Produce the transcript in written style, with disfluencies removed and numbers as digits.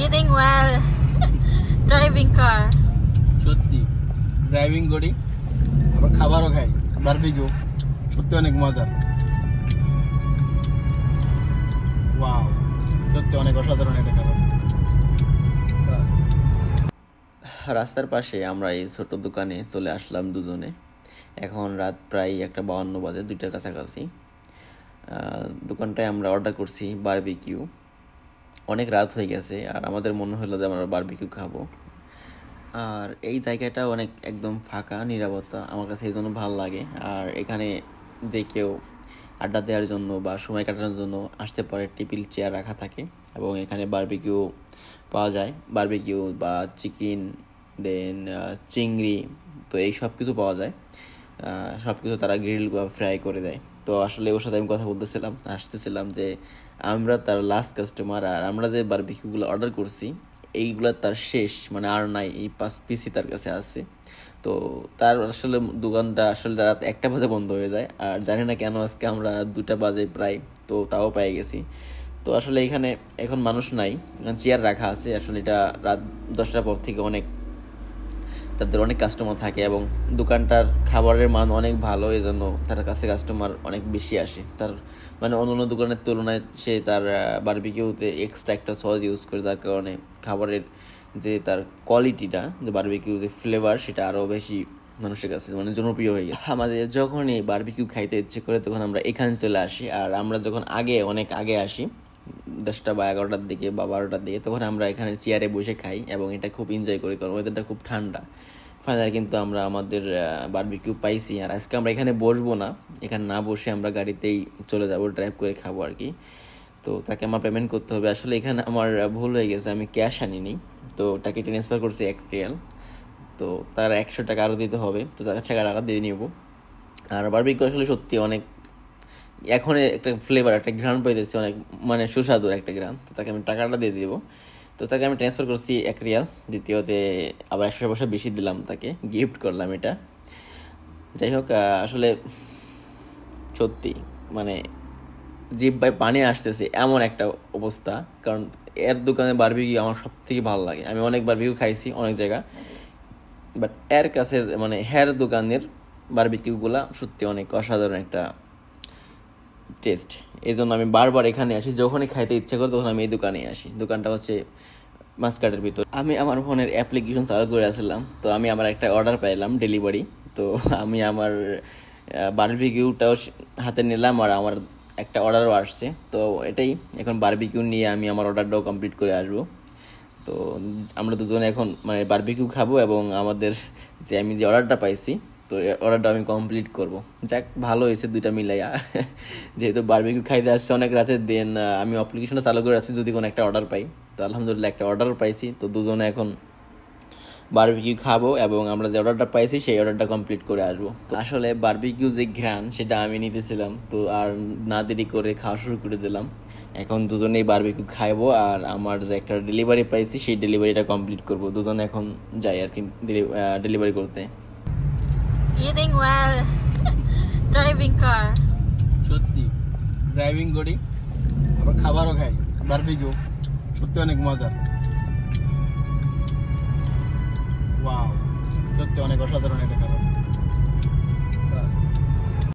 Eating while driving car. সত্যি driving করি আবার খাবারও খাই বারবিকিউ সত্যি অনেক মজার ওয়াও সত্যি অনেক অসাধারণ একটা খাবার রাস্তার পাশে আমরা এই ছোট দোকানে চলে আসলাম দুজনে। এখন রাত প্রায় 1:52 বাজে, 2টার কাছাকাছি। দোকানটায় আমরা অর্ডার করছি বারবিকিউ। অনেক রাত হয়ে গেছে আর আমাদের মনে হলো যে আমরা বারবিকিউ খাবো। আর এই জায়গাটা অনেক একদম ফাঁকা, নিরাপত্তা, আমার কাছে এই জন্য ভালো লাগে। আর এখানে যে কেউ আড্ডা দেওয়ার জন্য বা সময় কাটানোর জন্য আসতে পারে, টেবিল চেয়ার রাখা থাকে এবং এখানে বারবিকিউ পাওয়া যায়। বারবিকিউ বা চিকেন, দেন চিংড়ি, তো এই সব কিছু পাওয়া যায়। সব কিছু তারা গ্রিল বা ফ্রাই করে দেয়। তো আসলে ওর সাথে আমি কথা আসতেছিলাম যে আমরা তার লাস্ট কাস্টমার, আর আমরা যে বারবিকিউগুলো অর্ডার করছি এইগুলো তার শেষ, মানে আর নাই, এই 5 পিসই তার কাছে আছে। তো তার আসলে দোকানটা আসলে রাত 1টা বাজে বন্ধ হয়ে যায়। আর জানি না কেন আজকে আমরা 2টা বাজে প্রায়, তো তাও পেয়ে গেছি। তো আসলে এখানে এখন মানুষ নাই, এখানে চেয়ার রাখা আছে। আসলে এটা রাত 10টার পর থেকে তাদের অনেক কাস্টমার থাকে এবং দোকানটার খাবারের মান অনেক ভালো, এই জন্য তার কাছে কাস্টমার অনেক বেশি আসে। তার মানে অন্য দোকানের তুলনায় সে তার বারবিকিউতে এক্সট্রা একটা সস ইউজ করে, যার কারণে খাবারের যে তার কোয়ালিটিটা, যে বারবিকিউ যে ফ্লেভার, সেটা আরও বেশি মানুষের কাছে মানে জনপ্রিয় হয়ে গেছে। আমাদের যখনই বারবিকিউ খাইতে ইচ্ছে করে তখন আমরা এখানে চলে আসি। আর আমরা যখন অনেক আগে আসি, 10টা বা 11টার দিকে বা 12টার দিকে, তখন আমরা এখানে চেয়ারে বসে খাই এবং এটা খুব এনজয় করি, কারণ ওয়েদারটা খুব ঠান্ডা। ফাইনালি কিন্তু আমরা আমাদের বারবিকিউ পাইছি। আর আজকে আমরা এখানে বসবো না, এখানে না বসে আমরা গাড়িতেই চলে যাবো, ড্রাইভ করে খাবো আর কি। তো তাকে আমার পেমেন্ট করতে হবে। আসলে এখানে আমার ভুল হয়ে গেছে, আমি ক্যাশ আনিনি, তো তাকে ট্রান্সফার করছি 1 রিয়াল। তো তার 100 টাকা আরও দিতে হবে, তো তাকে টাকা দিয়ে নিব। আর বারবিকিউ আসলে সত্যি অনেক, এখন একটা ফ্লেভার, একটা ঘ্রাণ পাইতেছি, অনেক মানে সুস্বাদু একটা ঘ্রাণ। তো তাকে আমি টাকাটা দিয়ে দিব। তো তাকে আমি ট্রান্সফার করছি 1 রিয়াল, দ্বিতীয়তে আবার 100 পয়সা বেশি দিলাম, তাকে গিফট করলাম এটা। যাই হোক, আসলে সত্যি মানে জিহ্বায় পানি আসতেছে এমন একটা অবস্থা, কারণ এর দোকানে বারবিকিউ আমার সব থেকে ভালো লাগে। আমি অনেক বারবিকিউ খাইছি অনেক জায়গা, বাট এর কাছে মানে হের দোকানের বারবিকিউগুলা সত্যি অনেক অসাধারণ একটা টেস্ট। এই জন্য আমি বারবার এখানে আসি, যখনই খাইতে ইচ্ছা করি তখন আমি এই দোকানে আসি। দোকানটা হচ্ছে মাস্কাটের ভিতর। আমি আমার ফোনের অ্যাপ্লিকেশন চালু করে আসলাম, তো আমি আমার একটা অর্ডার পাইলাম ডেলিভারি। তো আমি আমার বারবিকিউটাও হাতে নিলাম আর আমার একটা অর্ডারও আসছে। তো এটাই, এখন বারবিকিউ নিয়ে আমি আমার অর্ডারটাও কমপ্লিট করে আসবো। তো আমরা দুজনে এখন মানে বারবিকিউ খাবো এবং আমাদের যে আমি যে অর্ডারটা পাইছি, তো অর্ডারটা আমি কমপ্লিট করব। যাক, ভালো হয়েছে 2টা মিলাইয়া, যেহেতু বারবিকিউ খাইতে আসছে অনেক রাতে। দেন আমি অ্যাপ্লিকেশনটা চালু করে আসছি যদি কোনো একটা অর্ডার পাই। তো আলহামদুলিল্লাহ একটা অর্ডার পাইছি। তো দুজনে এখন বারবিকিউ খাবো এবং আমরা যে অর্ডারটা পাইছি সেই অর্ডারটা কমপ্লিট করে আসবো। তো আসলে বারবিকিউ যে ঘ্রাণ সেটা আমি নিতেছিলাম, তো আর না দেরি করে খাওয়া শুরু করে দিলাম। এখন দুজনেই বারবিকিউ খাইবো আর আমার যে একটা ডেলিভারি পাইছি সেই ডেলিভারিটা কমপ্লিট করব। দুজনে এখন যাই আর কি ডেলিভারি করতে। Eating while driving car. সত্যি ড্রাইভিং করি আবার খাবারও খাই বারবিকিউ সত্যি অনেক মজার ওয়াও সত্যি অনেক অসাধারণ একটা খাবার।